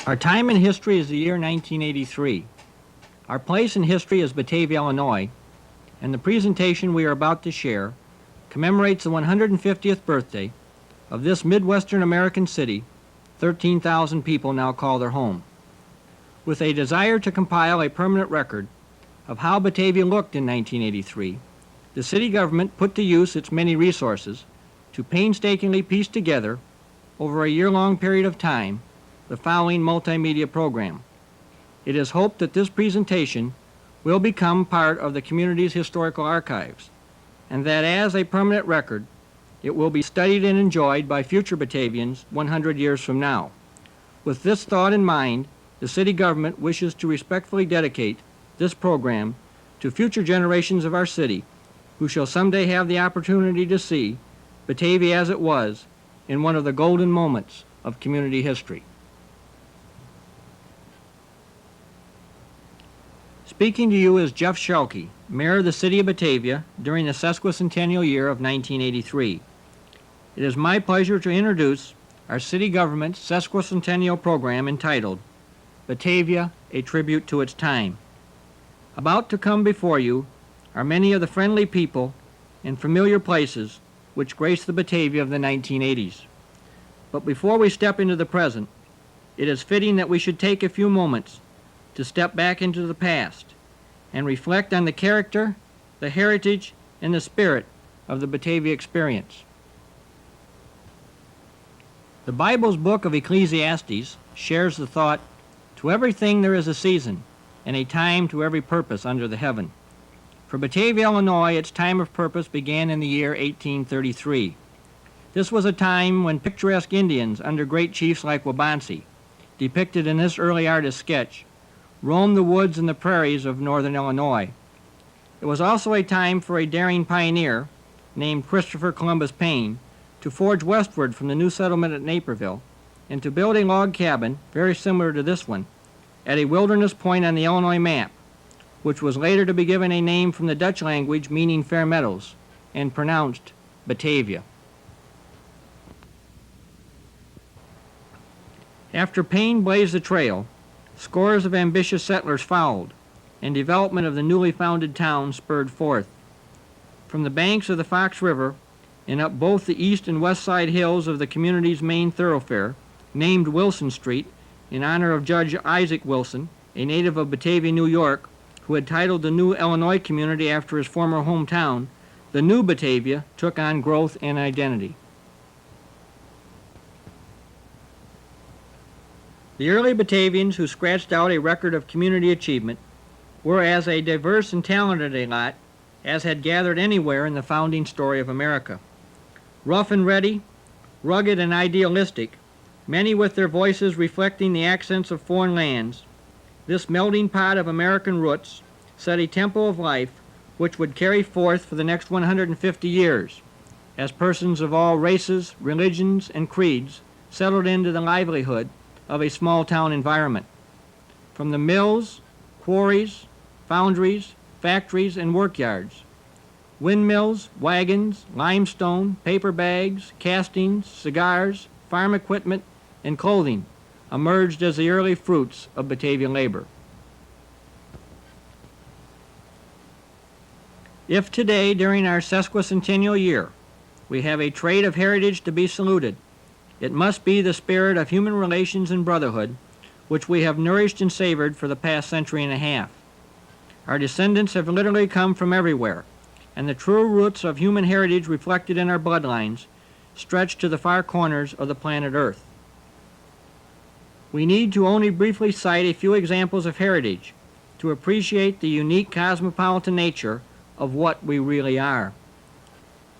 Our time in history is the year 1983. Our place in history is Batavia, Illinois, and the presentation we are about to share commemorates the 150th birthday of this Midwestern American city 13,000 people now call their home. With a desire to compile a permanent record of how Batavia looked in 1983, the city government put to use its many resources to painstakingly piece together, over a year-long period of time, the following multimedia program. It is hoped that this presentation will become part of the community's historical archives, and that as a permanent record, it will be studied and enjoyed by future Batavians 100 years from now. With this thought in mind, the city government wishes to respectfully dedicate this program to future generations of our city who shall someday have the opportunity to see Batavia as it was in one of the golden moments of community history. Speaking to you is Jeff Shelkey, Mayor of the City of Batavia during the sesquicentennial year of 1983. It is my pleasure to introduce our city government's sesquicentennial program entitled Batavia, a Tribute to Its Time. About to come before you are many of the friendly people and familiar places which grace the Batavia of the 1980s. But before we step into the present, it is fitting that we should take a few moments to step back into the past and reflect on the character, the heritage, and the spirit of the Batavia experience. The Bible's book of Ecclesiastes shares the thought, "To everything there is a season, and a time to every purpose under the heaven." For Batavia, Illinois, its time of purpose began in the year 1833. This was a time when picturesque Indians under great chiefs like Wabansi, depicted in this early artist sketch, roamed the woods and the prairies of northern Illinois. It was also a time for a daring pioneer named Christopher Columbus Payne to forge westward from the new settlement at Naperville and to build a log cabin very similar to this one at a wilderness point on the Illinois map, which was later to be given a name from the Dutch language meaning fair meadows and pronounced Batavia. After Payne blazed the trail, scores of ambitious settlers followed, and development of the newly founded town spurred forth. From the banks of the Fox River and up both the east and west side hills of the community's main thoroughfare, named Wilson Street in honor of Judge Isaac Wilson, a native of Batavia, New York, who had titled the new Illinois community after his former hometown, the new Batavia took on growth and identity. The early Batavians who scratched out a record of community achievement were as a diverse and talented a lot as had gathered anywhere in the founding story of America. Rough and ready, rugged and idealistic, many with their voices reflecting the accents of foreign lands, this melting pot of American roots set a tempo of life which would carry forth for the next 150 years as persons of all races, religions, and creeds settled into the livelihood of a small town environment. From the mills, quarries, foundries, factories, and workyards, windmills, wagons, limestone, paper bags, castings, cigars, farm equipment, and clothing emerged as the early fruits of Batavian labor. If today, during our sesquicentennial year, we have a trait of heritage to be saluted, it must be the spirit of human relations and brotherhood which we have nourished and savored for the past century and a half. Our descendants have literally come from everywhere, and the true roots of human heritage reflected in our bloodlines stretch to the far corners of the planet Earth. We need to only briefly cite a few examples of heritage to appreciate the unique cosmopolitan nature of what we really are.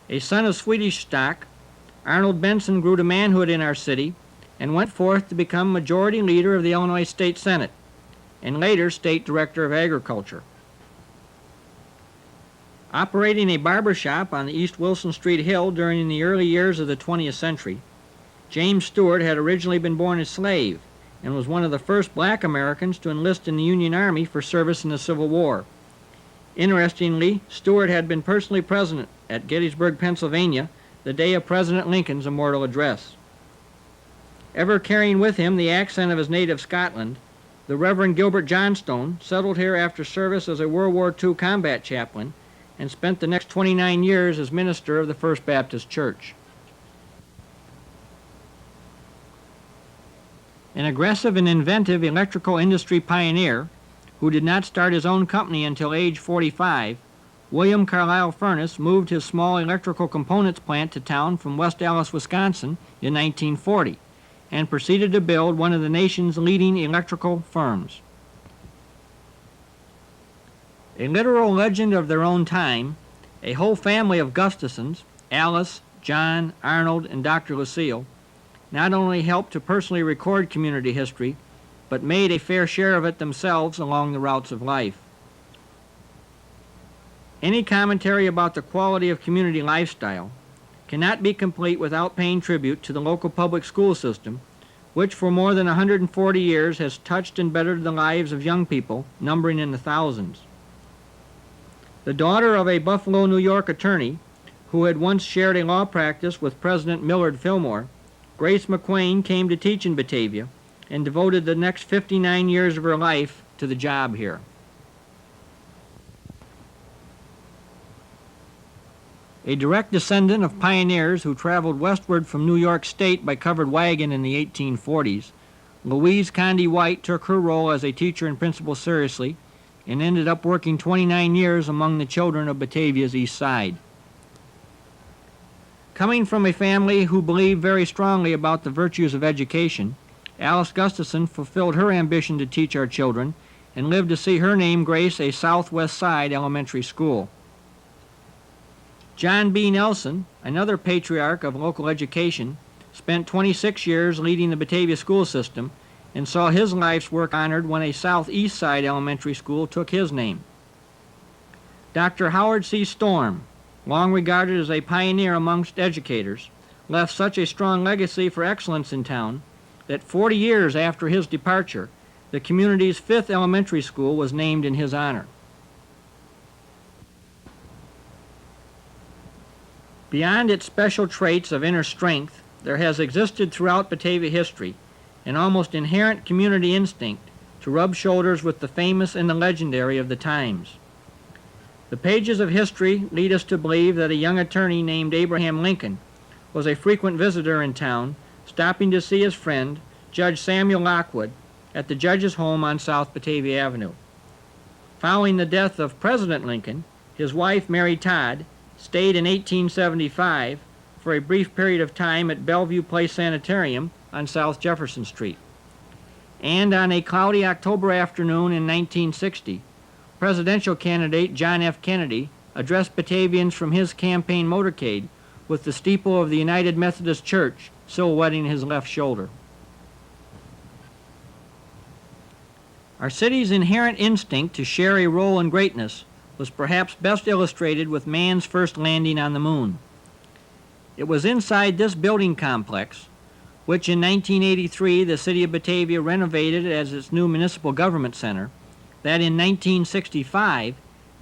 A son of Swedish stock, Arnold Benson grew to manhood in our city and went forth to become majority leader of the Illinois State Senate and later State Director of Agriculture. Operating a barber shop on the East Wilson Street Hill during the early years of the 20th century, James Stewart had originally been born a slave and was one of the first black Americans to enlist in the Union Army for service in the Civil War. Interestingly, Stewart had been personally present at Gettysburg, Pennsylvania, the day of President Lincoln's immortal address. Ever carrying with him the accent of his native Scotland, the Reverend Gilbert Johnstone settled here after service as a World War II combat chaplain and spent the next 29 years as minister of the First Baptist Church. An aggressive and inventive electrical industry pioneer who did not start his own company until age 45, William Carlisle Furnace moved his small electrical components plant to town from West Allis, Wisconsin in 1940 and proceeded to build one of the nation's leading electrical firms. A literal legend of their own time, a whole family of Gustafsons, Alice, John, Arnold, and Dr. Lucille, not only helped to personally record community history, but made a fair share of it themselves along the routes of life. Any commentary about the quality of community lifestyle cannot be complete without paying tribute to the local public school system, which for more than 140 years has touched and bettered the lives of young people, numbering in the thousands. The daughter of a Buffalo, New York attorney who had once shared a law practice with President Millard Fillmore, Grace McQueen came to teach in Batavia and devoted the next 59 years of her life to the job here. A direct descendant of pioneers who traveled westward from New York State by covered wagon in the 1840s, Louise Condy White took her role as a teacher and principal seriously and ended up working 29 years among the children of Batavia's East Side. Coming from a family who believed very strongly about the virtues of education, Alice Gustafson fulfilled her ambition to teach our children and lived to see her name grace a Southwest Side elementary school. John B. Nelson, another patriarch of local education, spent 26 years leading the Batavia school system and saw his life's work honored when a Southeast Side elementary school took his name. Dr. Howard C. Storm, long regarded as a pioneer amongst educators, left such a strong legacy for excellence in town that 40 years after his departure, the community's 5th elementary school was named in his honor. Beyond its special traits of inner strength, there has existed throughout Batavia history an almost inherent community instinct to rub shoulders with the famous and the legendary of the times. The pages of history lead us to believe that a young attorney named Abraham Lincoln was a frequent visitor in town, stopping to see his friend, Judge Samuel Lockwood, at the judge's home on South Batavia Avenue. Following the death of President Lincoln, his wife, Mary Todd, stayed in 1875 for a brief period of time at Bellevue Place Sanitarium on South Jefferson Street. And on a cloudy October afternoon in 1960, presidential candidate John F. Kennedy addressed Batavians from his campaign motorcade with the steeple of the United Methodist Church silhouetting his left shoulder. Our city's inherent instinct to share a role in greatness was perhaps best illustrated with man's first landing on the moon. It was inside this building complex, which in 1983 the city of Batavia renovated as its new municipal government center, that in 1965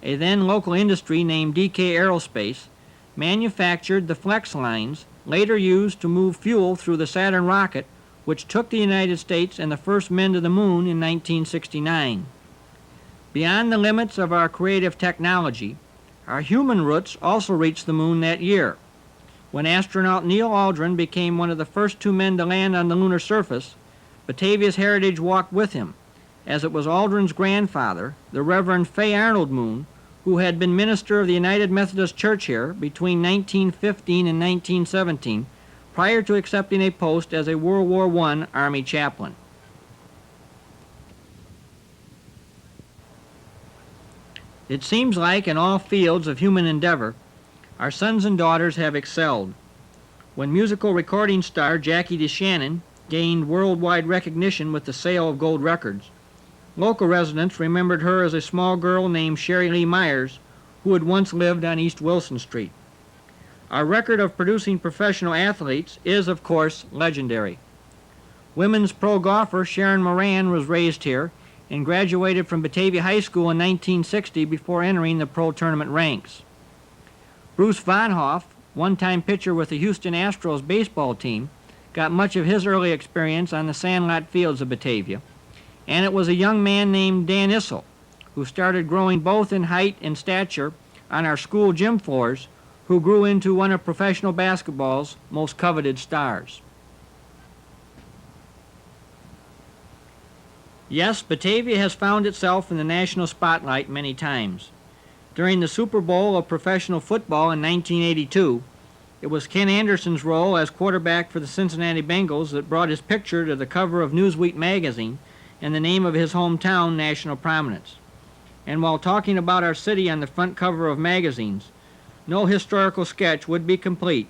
a then local industry named DK Aerospace manufactured the flex lines later used to move fuel through the Saturn rocket which took the United States and the first men to the moon in 1969. Beyond the limits of our creative technology, our human roots also reached the moon that year, when astronaut Neil Aldrin became one of the first 2 men to land on the lunar surface. Batavia's heritage walked with him, as it was Aldrin's grandfather, the Reverend Fay Arnold Moon, who had been minister of the United Methodist Church here between 1915 and 1917, prior to accepting a post as a World War I Army chaplain. It seems like in all fields of human endeavor, our sons and daughters have excelled. When musical recording star Jackie DeShannon gained worldwide recognition with the sale of gold records, local residents remembered her as a small girl named Sherry Lee Myers, who had once lived on East Wilson Street. Our record of producing professional athletes is, of course, legendary. Women's pro golfer Sharon Moran was raised here and graduated from Batavia High School in 1960 before entering the pro tournament ranks. Bruce Von Hoff, one-time pitcher with the Houston Astros baseball team, got much of his early experience on the sandlot fields of Batavia, and it was a young man named Dan Issel who started growing both in height and stature on our school gym floors, who grew into one of professional basketball's most coveted stars. Yes, Batavia has found itself in the national spotlight many times. During the Super Bowl of professional football in 1982, it was Ken Anderson's role as quarterback for the Cincinnati Bengals that brought his picture to the cover of Newsweek magazine and the name of his hometown national prominence. And while talking about our city on the front cover of magazines, no historical sketch would be complete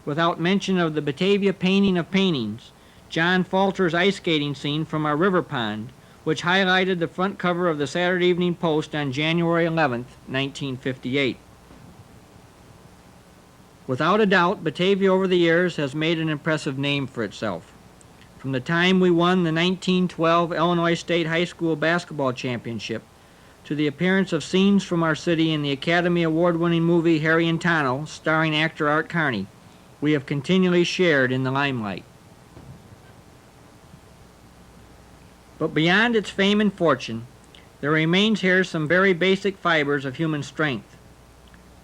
without mention of the Batavia painting of paintings, John Falter's ice skating scene from our river pond, which highlighted the front cover of the Saturday Evening Post on January 11, 1958. Without a doubt, Batavia over the years has made an impressive name for itself. From the time we won the 1912 Illinois State High School Basketball Championship to the appearance of scenes from our city in the Academy Award-winning movie Harry and Tonto, starring actor Art Carney, we have continually shared in the limelight. But beyond its fame and fortune, there remains here some very basic fibers of human strength.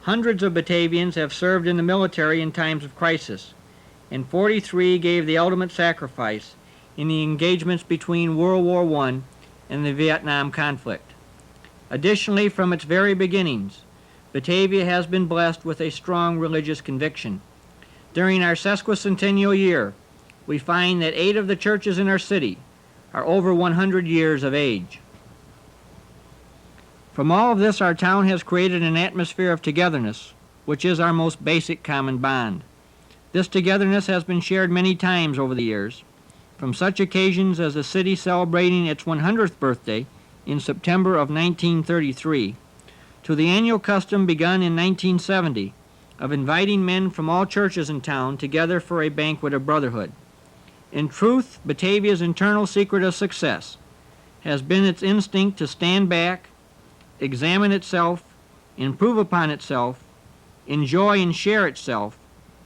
Hundreds of Batavians have served in the military in times of crisis, and 43 gave the ultimate sacrifice in the engagements between World War I and the Vietnam conflict. Additionally, from its very beginnings, Batavia has been blessed with a strong religious conviction. During our sesquicentennial year, we find that 8 of the churches in our city are over 100 years of age. From all of this, our town has created an atmosphere of togetherness, which is our most basic common bond. This togetherness has been shared many times over the years, from such occasions as the city celebrating its 100th birthday in September of 1933, to the annual custom begun in 1970 of inviting men from all churches in town together for a banquet of brotherhood. In truth, Batavia's internal secret of success has been its instinct to stand back, examine itself, improve upon itself, enjoy and share itself,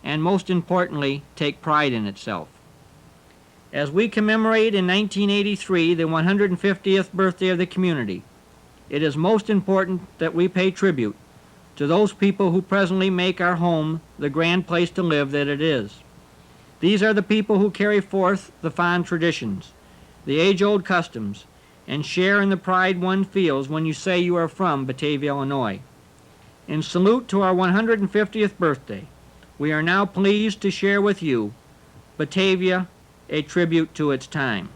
and most importantly, take pride in itself. As we commemorate in 1983 the 150th birthday of the community, it is most important that we pay tribute to those people who presently make our home the grand place to live that it is. These are the people who carry forth the fond traditions, the age-old customs, and share in the pride one feels when you say you are from Batavia, Illinois. In salute to our 150th birthday, we are now pleased to share with you Batavia, a tribute to its time.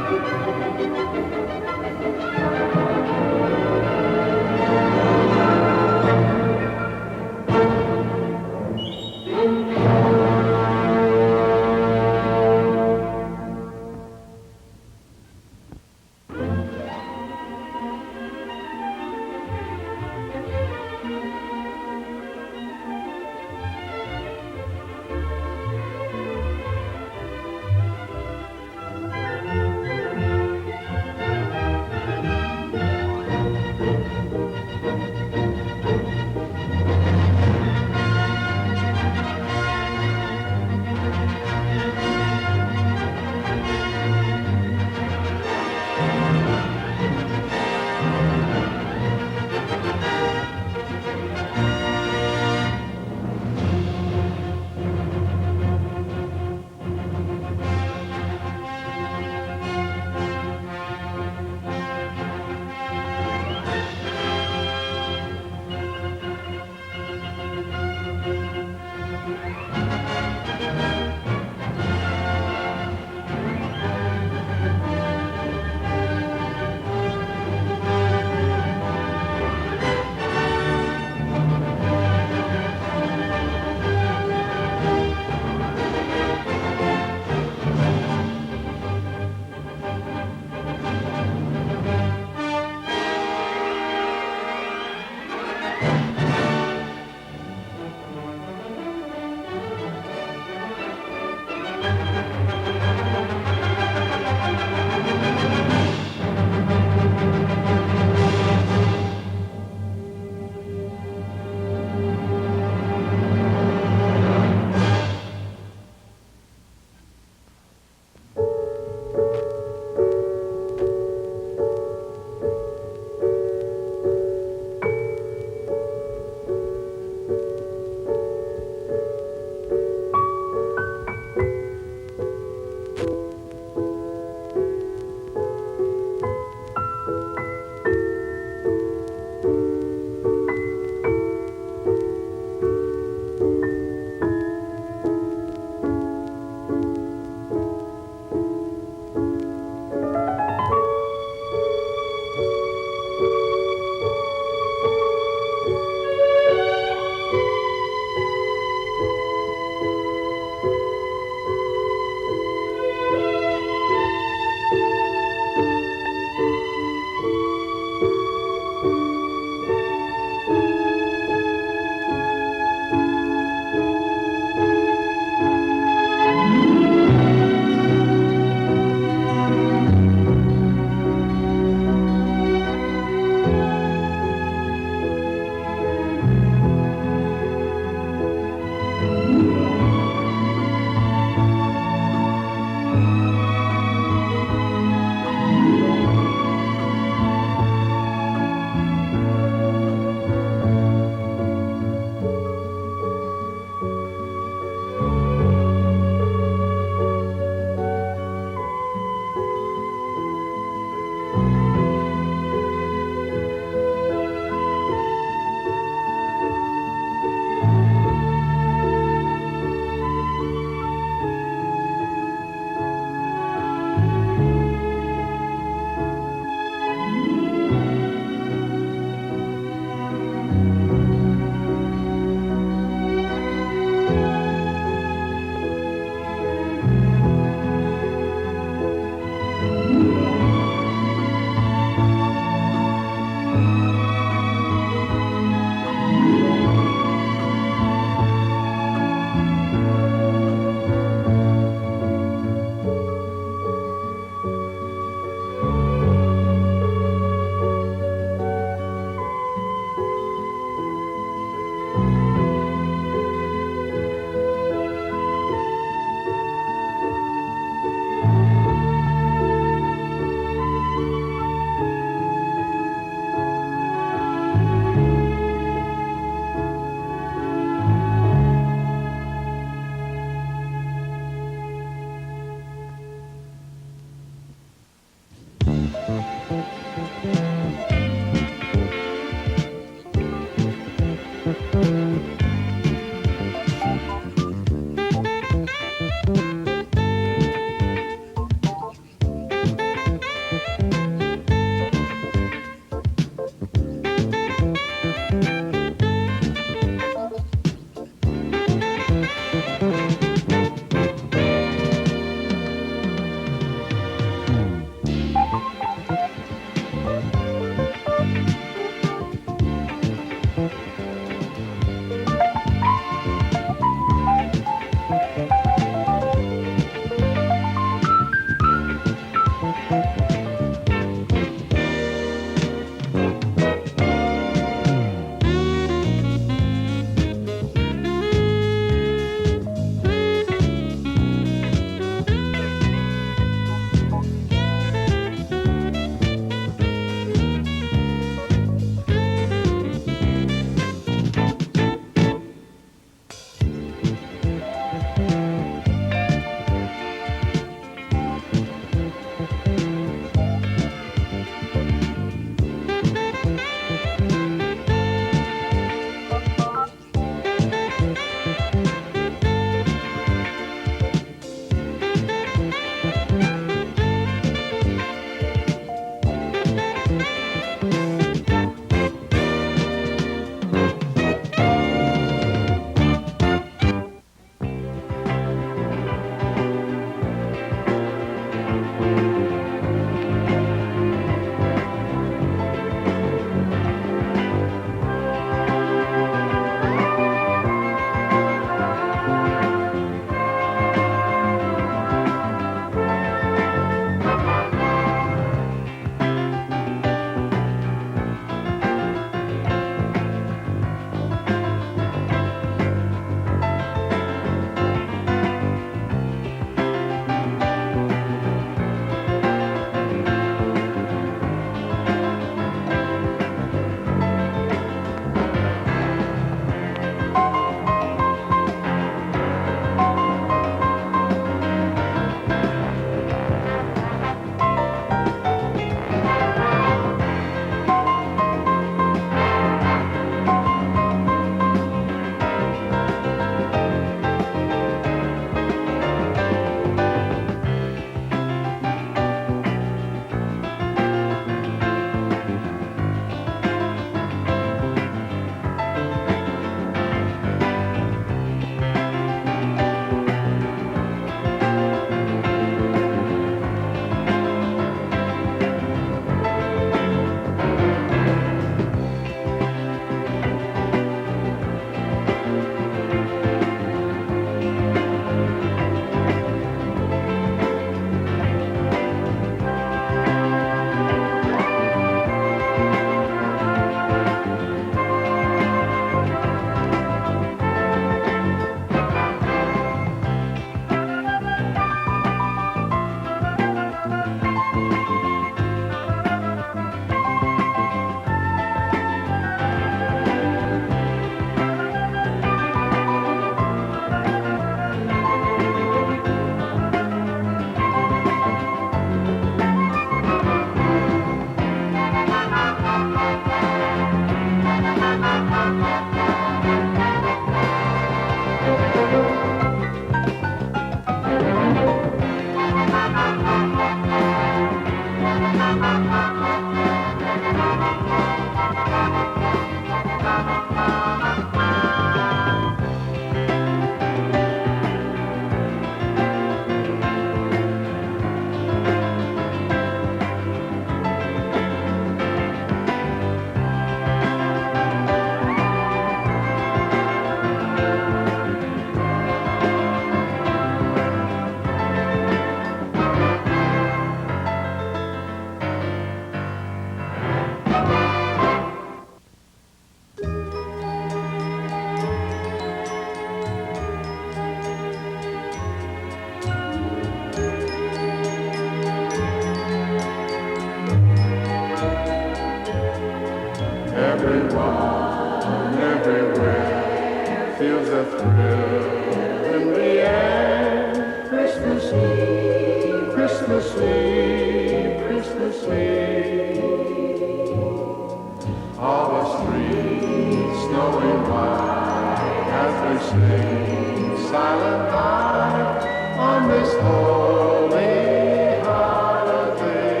sleep, silent night, on this holy holiday.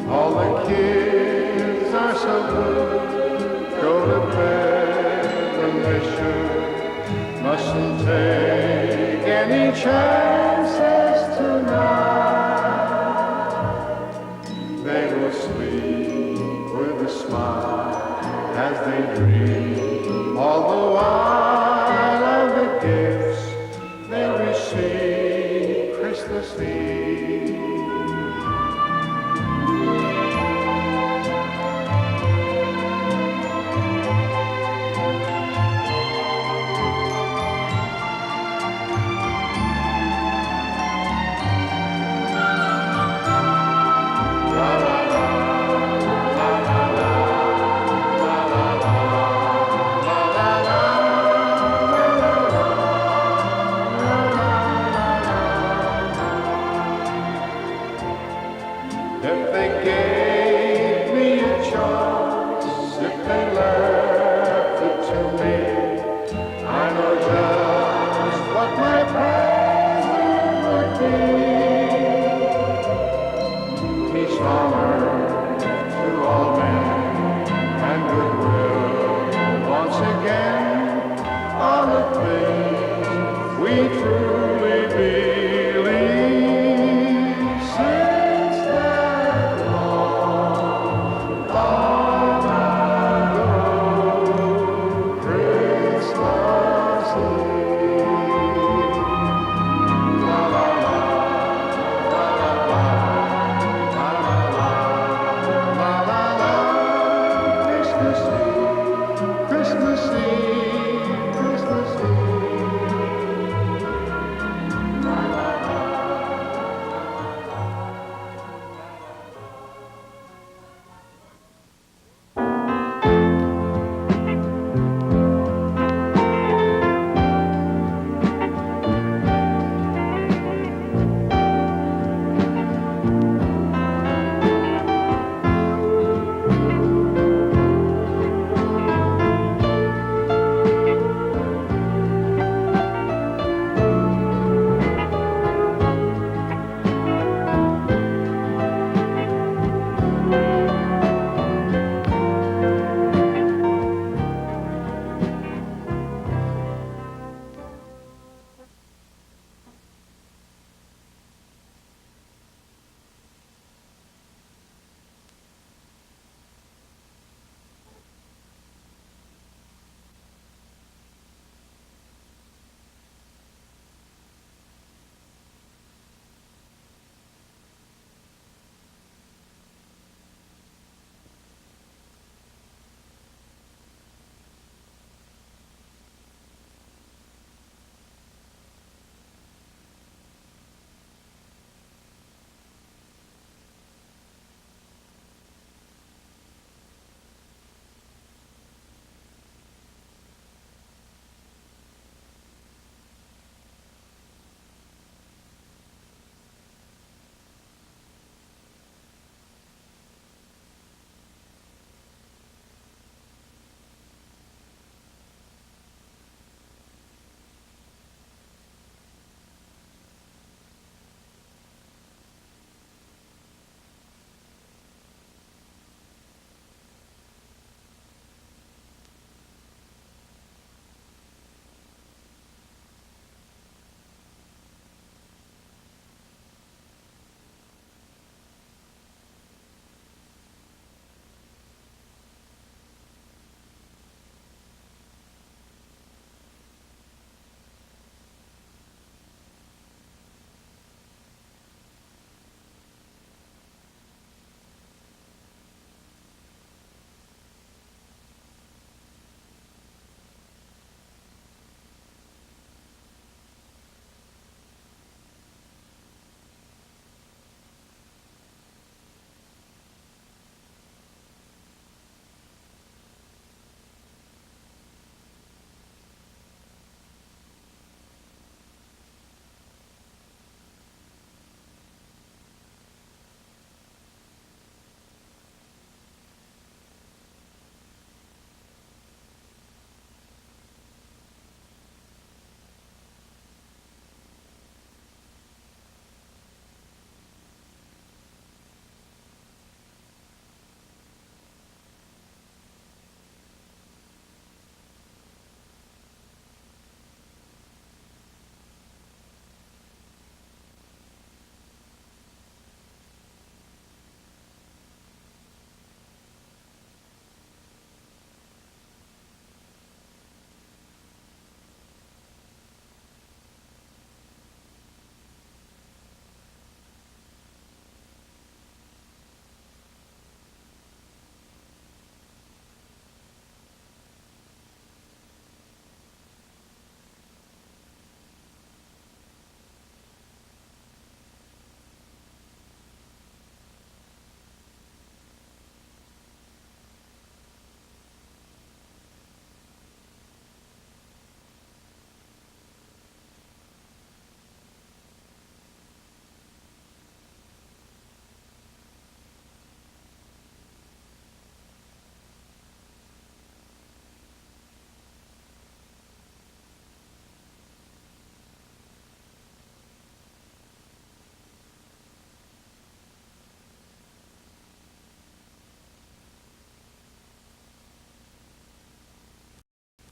All the kids are so good, go to bed when they should, mustn't take any chances tonight. They will sleep with a smile as they dream, all the while of the gifts they receive Christmas Eve. If they gave me a choice, if they left it to me, I know just what my present would be.